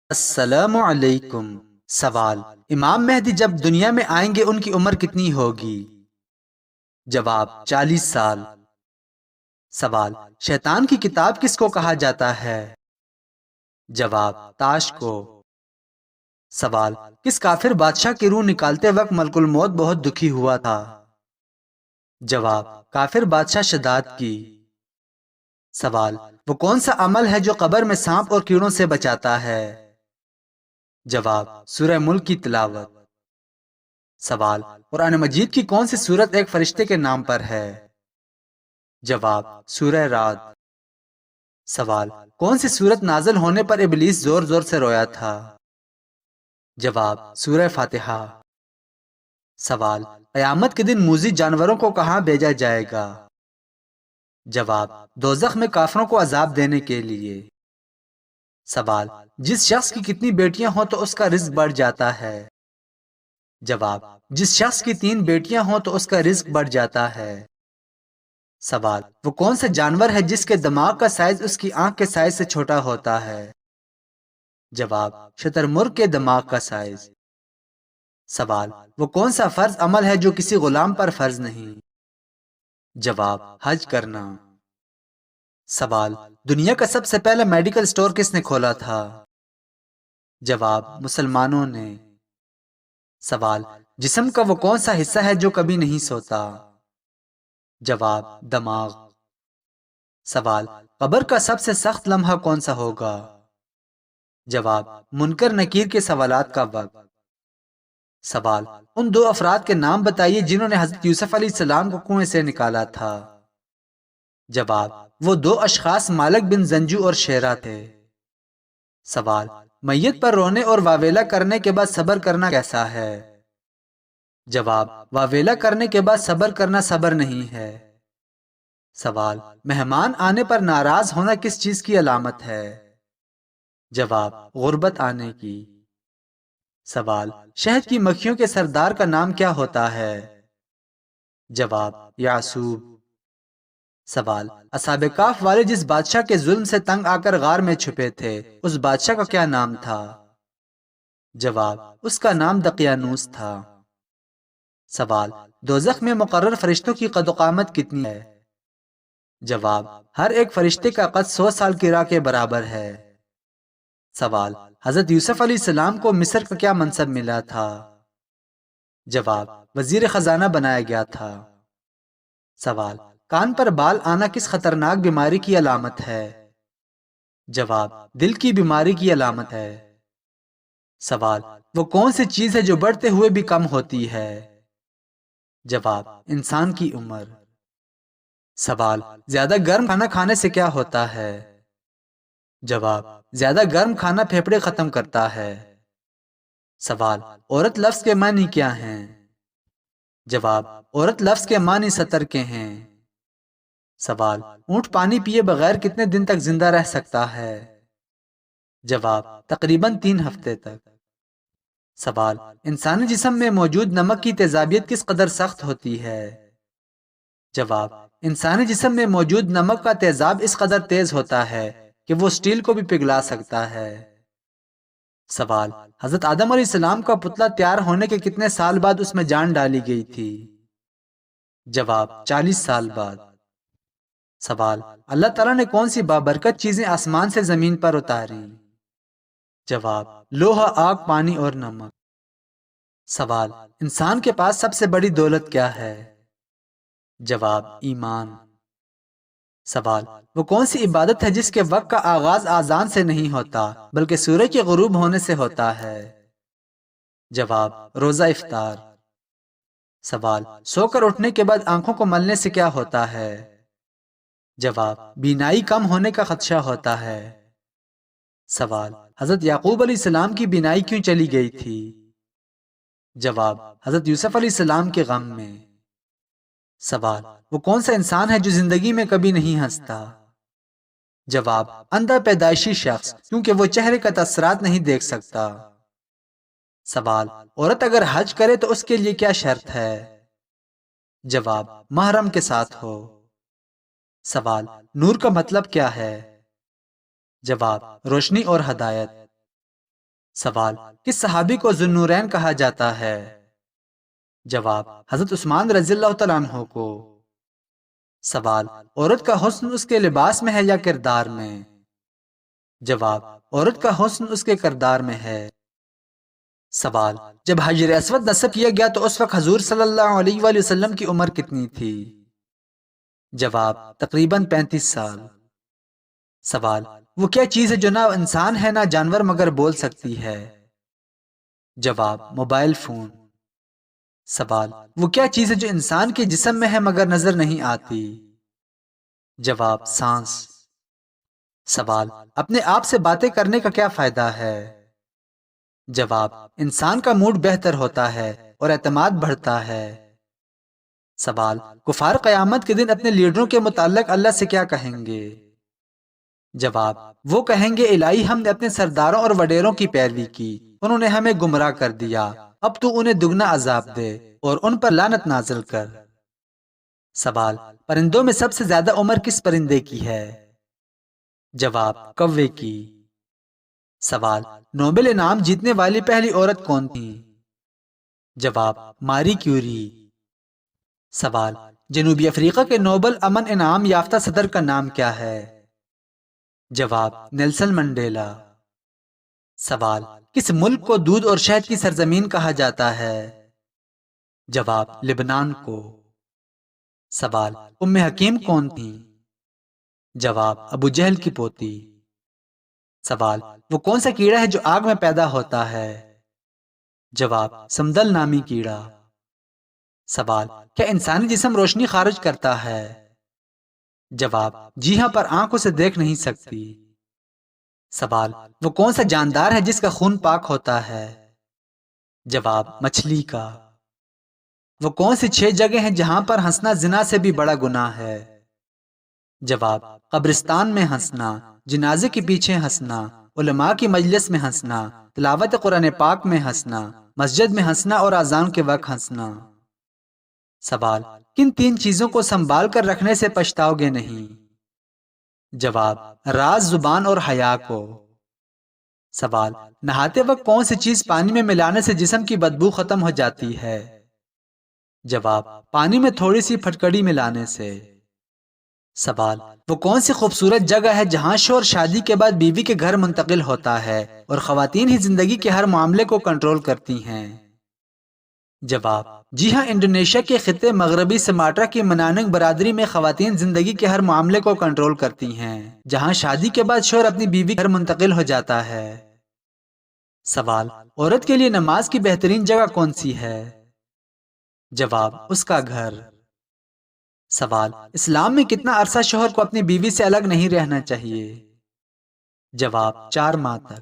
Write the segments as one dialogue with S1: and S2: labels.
S1: السلام علیکم۔ سوال: امام مہدی جب دنیا میں آئیں گے ان کی عمر کتنی ہوگی؟ جواب: 40 سال۔ سوال: شیطان کی کتاب کس کو کہا جاتا ہے؟ جواب: تاش کو۔ سوال: کس کافر بادشاہ کی روح نکالتے وقت ملک الموت بہت دکھی ہوا تھا؟ جواب: کافر بادشاہ شداد کی۔ سوال: وہ کون سا عمل ہے جو قبر میں سانپ اور کیڑوں سے بچاتا ہے؟ جواب: سورہ ملک کی تلاوت۔ سوال: قرآن مجید کی کون سی سورت ایک فرشتے کے نام پر ہے؟ جواب: سورہ رعد۔ سوال: کون سی سورت نازل ہونے پر ابلیس زور زور سے رویا تھا؟ جواب: سورہ فاتحہ۔ سوال: قیامت کے دن موذی جانوروں کو کہاں بھیجا جائے گا؟ جواب: دوزخ میں کافروں کو عذاب دینے کے لیے۔ سوال: جس شخص کی کتنی بیٹیاں ہوں تو اس کا رزق بڑھ جاتا ہے؟ جواب: جس شخص کی 3 بیٹیاں ہوں تو اس کا رزق بڑھ جاتا ہے۔ سوال: وہ کون سا جانور ہے جس کے دماغ کا سائز اس کی آنکھ کے سائز سے چھوٹا ہوتا ہے؟ جواب: شتر مرغ کے دماغ کا سائز۔ سوال: وہ کون سا فرض عمل ہے جو کسی غلام پر فرض نہیں؟ جواب: حج کرنا۔ سوال: دنیا کا سب سے پہلا میڈیکل سٹور کس نے کھولا تھا؟ جواب: مسلمانوں نے۔ سوال: جسم کا وہ کون سا حصہ ہے جو کبھی نہیں سوتا؟ جواب: دماغ۔ سوال: قبر کا سب سے سخت لمحہ کون سا ہوگا؟ جواب: منکر نکیر کے سوالات کا وقت۔ سوال: ان 2 افراد کے نام بتائیے جنہوں نے حضرت یوسف علیہ السلام کو کنویں سے نکالا تھا۔ جواب: وہ 2 اشخاص مالک بن زنجو اور شیرہ تھے۔ سوال: میت پر رونے اور واویلا کرنے کے بعد صبر کرنا کیسا ہے؟ جواب: واویلا کرنے کے بعد صبر کرنا صبر نہیں ہے۔ سوال: مہمان آنے پر ناراض ہونا کس چیز کی علامت ہے؟ جواب: غربت آنے کی۔ سوال: شہد کی مکھیوں کے سردار کا نام کیا ہوتا ہے؟ جواب: یعصوب۔ سوال: اصحاب کہف والے جس بادشاہ کے ظلم سے تنگ آ کر غار میں چھپے تھے اس بادشاہ کا کیا نام تھا؟ جواب: اس کا نام دقیانوس تھا۔ سوال: دوزخ میں مقرر فرشتوں کی قد و قامت کتنی ہے؟ جواب: ہر ایک فرشتے کا قد 100 سال کی راہ کے برابر ہے۔ سوال: حضرت یوسف علیہ السلام کو مصر کا کیا منصب ملا تھا؟ جواب: وزیر خزانہ بنایا گیا تھا۔ سوال: کان پر بال آنا کس خطرناک بیماری کی علامت ہے؟ جواب: دل کی بیماری کی علامت ہے۔ سوال: وہ کون سی چیز ہے جو بڑھتے ہوئے بھی کم ہوتی ہے؟ جواب: انسان کی عمر۔ سوال: زیادہ گرم کھانا کھانے سے کیا ہوتا ہے؟ جواب: زیادہ گرم کھانا پھیپھڑے ختم کرتا ہے۔ سوال: عورت لفظ کے معنی کیا ہیں؟ جواب: عورت لفظ کے معنی 70 کے ہیں۔ سوال: اونٹ پانی پیے بغیر کتنے دن تک زندہ رہ سکتا ہے؟ جواب: تقریباً 3 ہفتے تک۔ سوال: انسانی جسم میں موجود نمک کی تیزابیت کس قدر سخت ہوتی ہے؟ جواب: انسانی جسم میں موجود نمک کا تیزاب اس قدر تیز ہوتا ہے کہ وہ سٹیل کو بھی پگھلا سکتا ہے۔ سوال: حضرت آدم علیہ السلام کا پتلا تیار ہونے کے کتنے سال بعد اس میں جان ڈالی گئی تھی؟ جواب: 40 سال بعد۔ سوال: اللہ تعالیٰ نے کون سی بابرکت چیزیں آسمان سے زمین پر اتاری؟ جواب: لوہا، آگ، پانی اور نمک۔ سوال: انسان کے پاس سب سے بڑی دولت کیا ہے؟ جواب: ایمان۔ سوال: وہ کون سی عبادت ہے جس کے وقت کا آغاز آذان سے نہیں ہوتا بلکہ سورج کے غروب ہونے سے ہوتا ہے؟ جواب: روزہ افطار۔ سوال: سو کر اٹھنے کے بعد آنکھوں کو ملنے سے کیا ہوتا ہے؟ جواب: بینائی کم ہونے کا خدشہ ہوتا ہے۔ سوال: حضرت یعقوب علیہ السلام کی بینائی کیوں چلی گئی تھی؟ جواب: حضرت یوسف علیہ السلام کے غم میں۔ سوال: وہ کون سا انسان ہے جو زندگی میں کبھی نہیں ہنستا؟ جواب: اندھا پیدائشی شخص، کیونکہ وہ چہرے کا تاثرات نہیں دیکھ سکتا۔ سوال: عورت اگر حج کرے تو اس کے لیے کیا شرط ہے؟ جواب: محرم کے ساتھ ہو۔ سوال: نور کا مطلب کیا ہے؟ جواب: روشنی اور ہدایت۔ سوال، کس صحابی کو ذوالنورین کہا جاتا ہے؟ جواب، حضرت عثمان رضی اللہ تعالیٰ عنہ کو۔ سوال، عورت کا حسن اس کے لباس میں ہے یا کردار میں؟ جواب، عورت کا حسن اس کے کردار میں ہے۔ سوال، جب حجر اسود نصب کیا گیا تو اس وقت حضور صلی اللہ علیہ وآلہ وسلم کی عمر کتنی تھی؟ جواب، تقریباً 35 سال۔ سوال، وہ کیا چیز ہے جو نہ انسان ہے نہ جانور مگر بول سکتی ہے؟ جواب، موبائل فون۔ سوال، وہ کیا چیز ہے جو انسان کے جسم میں ہے مگر نظر نہیں آتی؟ جواب، سانس۔ سوال، اپنے آپ سے باتیں کرنے کا کیا فائدہ ہے؟ جواب، انسان کا موڈ بہتر ہوتا ہے اور اعتماد بڑھتا ہے۔ سوال، کفار قیامت کے دن اپنے لیڈروں کے متعلق اللہ سے کیا کہیں گے؟ جواب، وہ کہیں گے الہی ہم نے اپنے سرداروں اور وڈیروں کی پیروی کی، انہوں نے ہمیں گمراہ کر دیا، اب تو انہیں دگنا عذاب دے اور ان پر لعنت نازل کر۔ سوال، پرندوں میں سب سے زیادہ عمر کس پرندے کی ہے؟ جواب، کوے کی۔ سوال، نوبل انعام جیتنے والی پہلی عورت کون تھی؟ جواب، ماری کیوری۔ سوال، جنوبی افریقہ کے نوبل امن انعام یافتہ صدر کا نام کیا ہے؟ جواب، نیلسن منڈیلا۔ سوال، کس ملک کو دودھ اور شہد کی سرزمین کہا جاتا ہے؟ جواب، لبنان کو۔ سوال، ام حکیم کون تھی؟ جواب، ابو جہل کی پوتی۔ سوال، وہ کون سا کیڑا ہے جو آگ میں پیدا ہوتا ہے؟ جواب، سمدل نامی کیڑا۔ سوال، کیا انسانی جسم روشنی خارج کرتا ہے؟ جواب، جی ہاں، پر آنکھوں سے دیکھ نہیں سکتی۔ سوال، وہ کون سا جاندار ہے جس کا خون پاک ہوتا ہے؟ جواب، مچھلی کا۔ وہ کون سی 6 جگہ ہیں جہاں پر ہنسنا زنا سے بھی بڑا گناہ ہے؟ جواب، قبرستان میں ہنسنا، جنازے کے پیچھے ہنسنا، علماء کی مجلس میں ہنسنا، تلاوت قرآن پاک میں ہنسنا، مسجد میں ہنسنا اور اذان کے وقت ہنسنا۔ سوال، کن 3 چیزوں کو سنبھال کر رکھنے سے پچھتاؤ گے نہیں؟ جواب، راز، زبان اور حیا کو۔ سوال، نہاتے وقت کون سی چیز پانی میں ملانے سے جسم کی بدبو ختم ہو جاتی ہے؟ جواب، پانی میں تھوڑی سی پھٹکڑی ملانے سے۔ سوال، وہ کون سی خوبصورت جگہ ہے جہاں شوہر شادی کے بعد بیوی کے گھر منتقل ہوتا ہے اور خواتین ہی زندگی کے ہر معاملے کو کنٹرول کرتی ہیں؟ جواب، جی ہاں، انڈونیشیا کے خطے مغربی سماٹرا کی مناننگ برادری میں خواتین زندگی کے ہر معاملے کو کنٹرول کرتی ہیں، جہاں شادی کے بعد شوہر اپنی بیوی کے گھر منتقل ہو جاتا ہے۔ سوال، عورت کے لیے نماز کی بہترین جگہ کون سی ہے؟ جواب، اس کا گھر۔ سوال، اسلام میں کتنا عرصہ شوہر کو اپنی بیوی سے الگ نہیں رہنا چاہیے؟ جواب، 4 ماہ تک۔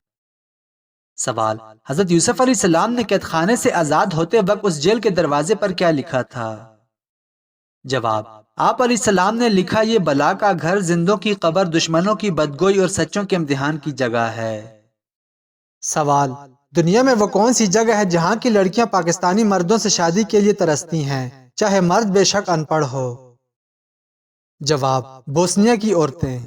S1: سوال، حضرت یوسف علیہ السلام نے قید خانے سے آزاد ہوتے وقت اس جیل کے دروازے پر کیا لکھا تھا؟ جواب، آپ علیہ السلام نے لکھا، یہ بلا کا گھر، زندوں کی قبر، دشمنوں کی بدگوئی اور سچوں کے امتحان کی جگہ ہے۔
S2: سوال، دنیا میں وہ کون سی جگہ ہے جہاں کی لڑکیاں پاکستانی مردوں سے شادی کے لیے ترستی ہیں، چاہے مرد بے شک ان پڑھ ہو؟ جواب، بوسنیا کی عورتیں۔